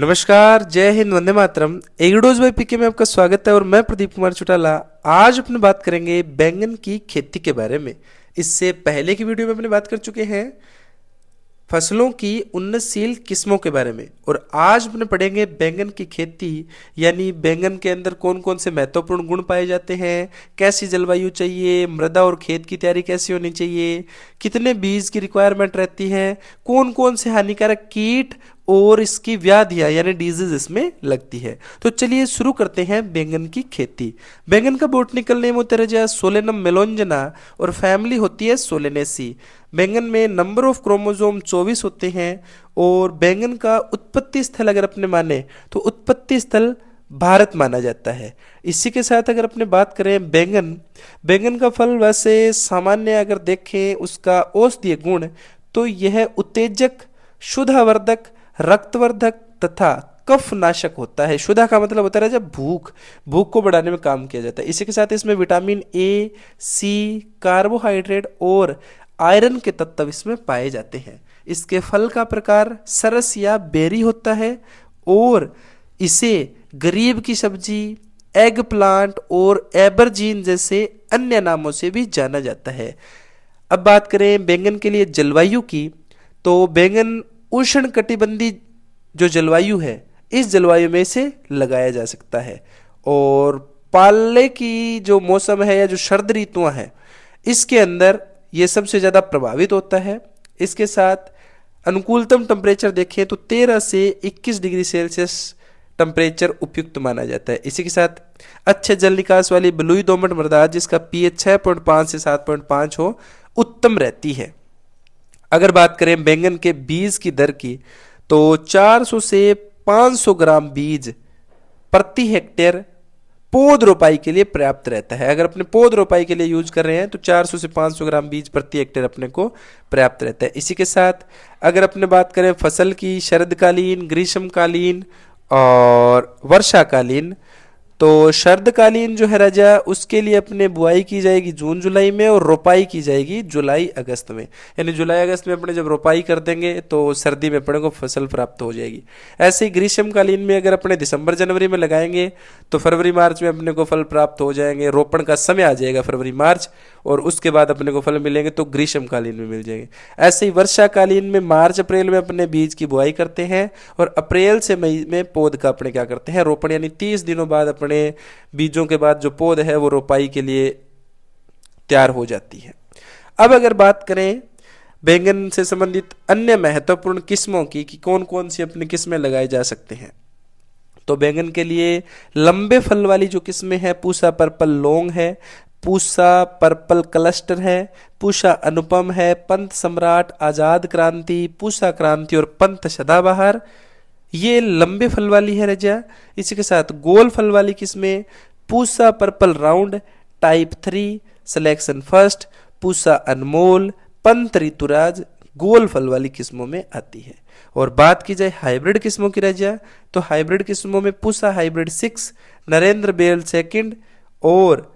नमस्कार, जय हिंद, वंदे मातरम। एग्रोडोज बाय पीके में आपका स्वागत है और मैं प्रदीप कुमार चौटाला। आज अपने बात करेंगे बैंगन की खेती के बारे में। इससे पहले की वीडियो में अपने बात कर चुके हैं फसलों की उन्नतशील किस्मों के बारे में, और आज अपने पढ़ेंगे बैंगन की खेती, यानी बैंगन के अंदर कौन कौन से महत्वपूर्ण गुण पाए जाते हैं, कैसी जलवायु चाहिए, मृदा और खेत की तैयारी कैसी होनी चाहिए, कितने बीज की रिक्वायरमेंट रहती है, कौन कौन से हानिकारक कीट और इसकी व्याधियां यानी डिजीज इसमें लगती है। तो चलिए शुरू करते हैं बैंगन की खेती। बैंगन का बोटनिकल नेम होता है सोलेनम मेलोंजना और फैमिली होती है सोलेनेसी। बैंगन में नंबर ऑफ क्रोमोसोम 24 होते हैं और बैंगन का उत्पत्ति स्थल अगर अपने माने तो उत्पत्ति स्थल भारत माना जाता है। इसी के साथ अगर अपने बात करें बैंगन का फल वैसे सामान्य अगर देखें उसका औषधीय गुण, तो यह उत्तेजक, शुद्धावर्धक, रक्तवर्धक तथा कफ नाशक होता है। शुद्धा का मतलब होता है जब भूख को बढ़ाने में काम किया जाता है। इसी के साथ इसमें विटामिन ए, सी, कार्बोहाइड्रेट और आयरन के तत्व इसमें पाए जाते हैं। इसके फल का प्रकार सरस या बेरी होता है और इसे गरीब की सब्जी, एग प्लांट और एबरजीन जैसे अन्य नामों से भी जाना जाता है। अब बात करें बैंगन के लिए जलवायु की, तो बैंगन उष्ण कटिबंधीय जो जलवायु है इस जलवायु में से लगाया जा सकता है, और पाले की जो मौसम है या जो शरद ऋतुआं है इसके अंदर ये सबसे ज़्यादा प्रभावित होता है। इसके साथ अनुकूलतम टेम्परेचर देखें तो 13 से 21 डिग्री सेल्सियस टेम्परेचर उपयुक्त माना जाता है। इसी के साथ अच्छे जल निकास वाली बलुई दोमट मृदा जिसका पीएच 6.5 से 7.5 हो उत्तम रहती है। अगर बात करें बैंगन के बीज की दर की, तो 400 से 500 ग्राम बीज प्रति हेक्टेयर पौध रोपाई के लिए पर्याप्त रहता है। अगर अपने पौध रोपाई के लिए यूज कर रहे हैं तो 400 से 500 ग्राम बीज प्रति हेक्टेयर अपने को पर्याप्त रहता है। इसी के साथ अगर अपने बात करें फसल की शरदकालीन, ग्रीष्मकालीन और वर्षाकालीन, तो शरदकालीन जो है राजा उसके लिए अपने बुआई की जाएगी जून जुलाई में और रोपाई की जाएगी जुलाई अगस्त में। यानी जुलाई अगस्त में अपने जब रोपाई कर देंगे तो सर्दी में अपने को फसल प्राप्त हो जाएगी। ऐसे ही ग्रीष्मकालीन में अगर अपने दिसंबर जनवरी में लगाएंगे तो फरवरी मार्च में अपने को फल प्राप्त हो जाएंगे। रोपण का समय आ जाएगा फरवरी मार्च, और उसके बाद अपने को फल मिलेंगे तो ग्रीष्मकालीन में मिल जाएंगे। ऐसे ही वर्षाकालीन में मार्च अप्रैल में अपने बीज की बुआई करते हैं और अप्रैल से मई में पौध का अपने क्या करते हैं रोपण, यानी 30 दिनों बाद अपने बीजों के बाद जो पौध है वो रोपाई के लिए तैयार हो जाती है। अब अगर बात करें बैंगन से संबंधित अन्य महत्वपूर्ण किस्मों की कि कौन कौन सी अपनी किस्में लगाए जा सकते हैं, तो बैंगन के लिए लंबे फल वाली जो किस्में हैं पूसा पर्पल लॉन्ग है, पूसा पर्पल क्लस्टर है, पूसा अनुपम है, पंत सम्राट, आजाद क्रांति, पूसा क्रांति और पंत सदाबहार, ये लंबे फल वाली है रजा। इसी के साथ गोल फल वाली किस्में Pusa purple round, type 3, selection first, Pusa Anmol, Pant Rituraj गोल फल वाली किस्मों में आती है। और बात की जाए हाइब्रिड किस्मों की रजा, तो हाइब्रिड किस्मों में पूसा हाइब्रिड 6, नरेंद्र बेल सेकंड और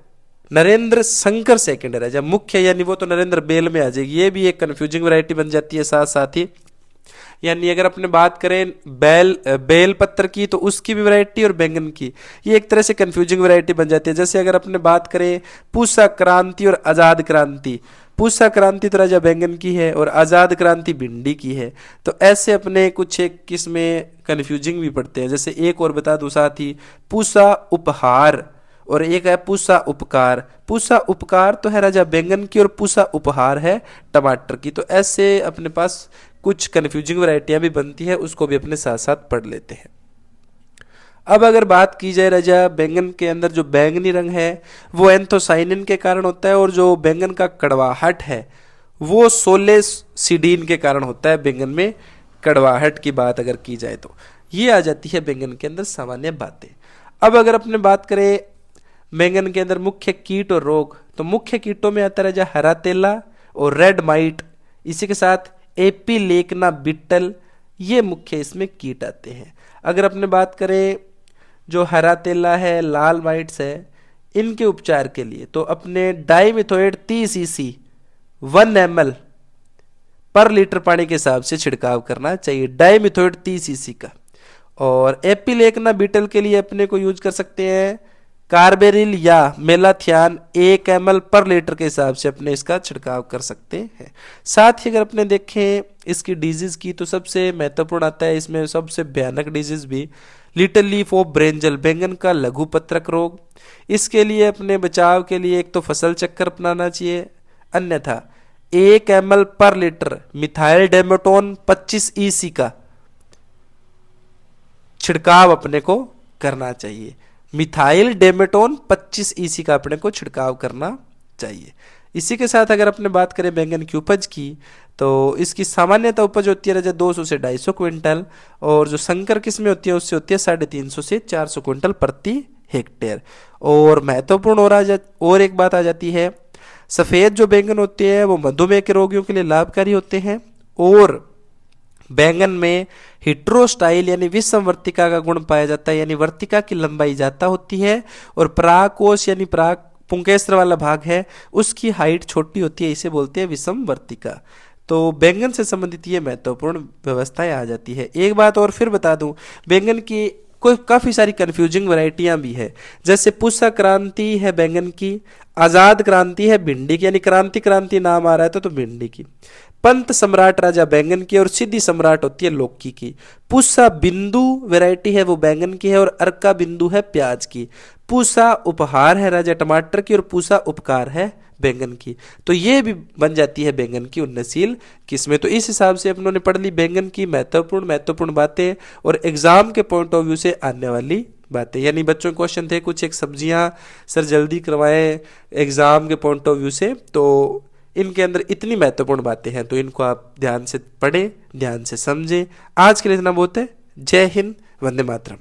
नरेंद्र शंकर सेकंड है राजा मुख्य, यानी वो तो नरेंद्र बेल में आ जाएगी। ये भी एक कंफ्यूजिंग वैरायटी बन जाती है साथ साथ ही। यानी अगर अपने बात करें बेल पत्र की तो उसकी भी वैरायटी और बैंगन की ये एक तरह से कंफ्यूजिंग वैरायटी बन जाती है। जैसे अगर अपने बात करें पूसा क्रांति और आजाद क्रांति, पूसा क्रांति तो राजा बैंगन की है और आजाद क्रांति भिंडी की है, तो ऐसे अपने कुछ एक किस्में कंफ्यूजिंग भी पड़ते हैं। जैसे एक और बता दूं साथ ही, पूसा उपहार और एक है पूसा उपकार। पूसा उपकार तो है राजा बैंगन की और पूसा उपहार है टमाटर की। तो ऐसे अपने पास कुछ कंफ्यूजिंग वैरायटियां भी बनती है, उसको भी अपने साथ साथ पढ़ लेते हैं। अब अगर बात की जाए राजा बैंगन के अंदर जो बैंगनी रंग है वो एंथोसाइनिन के कारण होता है, और जो बैंगन का कड़वाहट है वो सोलेसिडीन के कारण होता है। बैंगन में कड़वाहट की बात अगर की जाए तो ये आ जाती है बैंगन के अंदर सामान्य बातें। अब अगर अपने बात करें बैंगन के अंदर मुख्य कीट और रोग, तो मुख्य कीटों में आता है हरा तेला और रेड माइट। इसी के साथ एपीलेकना बिट्टल, ये मुख्य इसमें कीट आते हैं। अगर अपने बात करें जो हरा तेला है, लाल माइट्स है, इनके उपचार के लिए तो अपने डाइमिथोएट 30 cc 1 ml पर लीटर पानी के हिसाब से छिड़काव करना चाहिए, डाइमिथोएट 30 cc का। और एपिलेक्ना बीटल के लिए अपने को यूज कर सकते हैं कार्बेरिल या मेलाथियान 1 ml पर लीटर के हिसाब से अपने इसका छिड़काव कर सकते हैं। साथ ही अगर अपने देखें इसकी डिजीज की तो सबसे महत्वपूर्ण आता है इसमें सबसे भयानक डिजीज भी लिटिल लीफ ऑफ ब्रिंजल बैंगन का लघु पत्रक रोग। इसके लिए अपने बचाव के लिए एक तो फसल चक्कर अपनाना चाहिए, अन्यथा 1 ml पर लीटर मिथाइल डेमेटोन 25 EC का छिड़काव अपने को करना चाहिए। मिथाइल डेमेटोन 25 EC का अपने को छिड़काव करना चाहिए। इसी के साथ अगर अपने बात करें बैंगन की उपज की तो इसकी सामान्यतः उपज होती है 200 से 250 क्विंटल और जो संकर किस्में होती है उससे होती है 350 से 400 क्विंटल प्रति हेक्टेयर। और महत्वपूर्ण और एक बात आ जाती है, सफेद जो बैंगन होते हैं वो मधुमेह के रोगियों के लिए लाभकारी होते हैं और बैंगन में हिट्रोस्टाइल यानी विषम वर्तिका का गुण पाया जाता है, यानी वर्तिका की लंबाई ज्यादा होती है और परागकोश यानी पराग पुंकेसर वाला भाग है उसकी हाइट छोटी होती है, इसे बोलते हैं विषम वर्तिका। तो बैंगन से संबंधित ये महत्वपूर्ण व्यवस्थाएं आ जाती है। एक बात और फिर बता दूं, बैंगन की कोई काफी सारी कंफ्यूजिंग वैरायटियां भी है, जैसे पुष्पा क्रांति है बैंगन की, आजाद क्रांति है भिंडी की, यानी क्रांति क्रांति नाम आ रहा है तो भिंडी की, पंत सम्राट राजा बैंगन की और सिद्धि सम्राट होती है लौकी की, पूसा बिंदु वैरायटी है वो बैंगन की है और अर्का बिंदु है प्याज की, पूसा उपहार है राजा टमाटर की और पूसा उपकार है बैंगन की। तो ये भी बन जाती है बैंगन की उन्नतशील किस्में। तो इस हिसाब से अपनों ने पढ़ ली बैंगन की महत्वपूर्ण बातें और एग्जाम के पॉइंट ऑफ व्यू से आने वाली बातें। यानी बच्चों के क्वेश्चन थे कुछ एक सब्जियां सर जल्दी करवाएं एग्जाम के पॉइंट ऑफ व्यू से, तो इनके अंदर इतनी महत्वपूर्ण बातें हैं तो इनको आप ध्यान से पढ़ें, ध्यान से समझें। आज के लिए इतना बहुत है। जय हिंद, वंदे मातरम।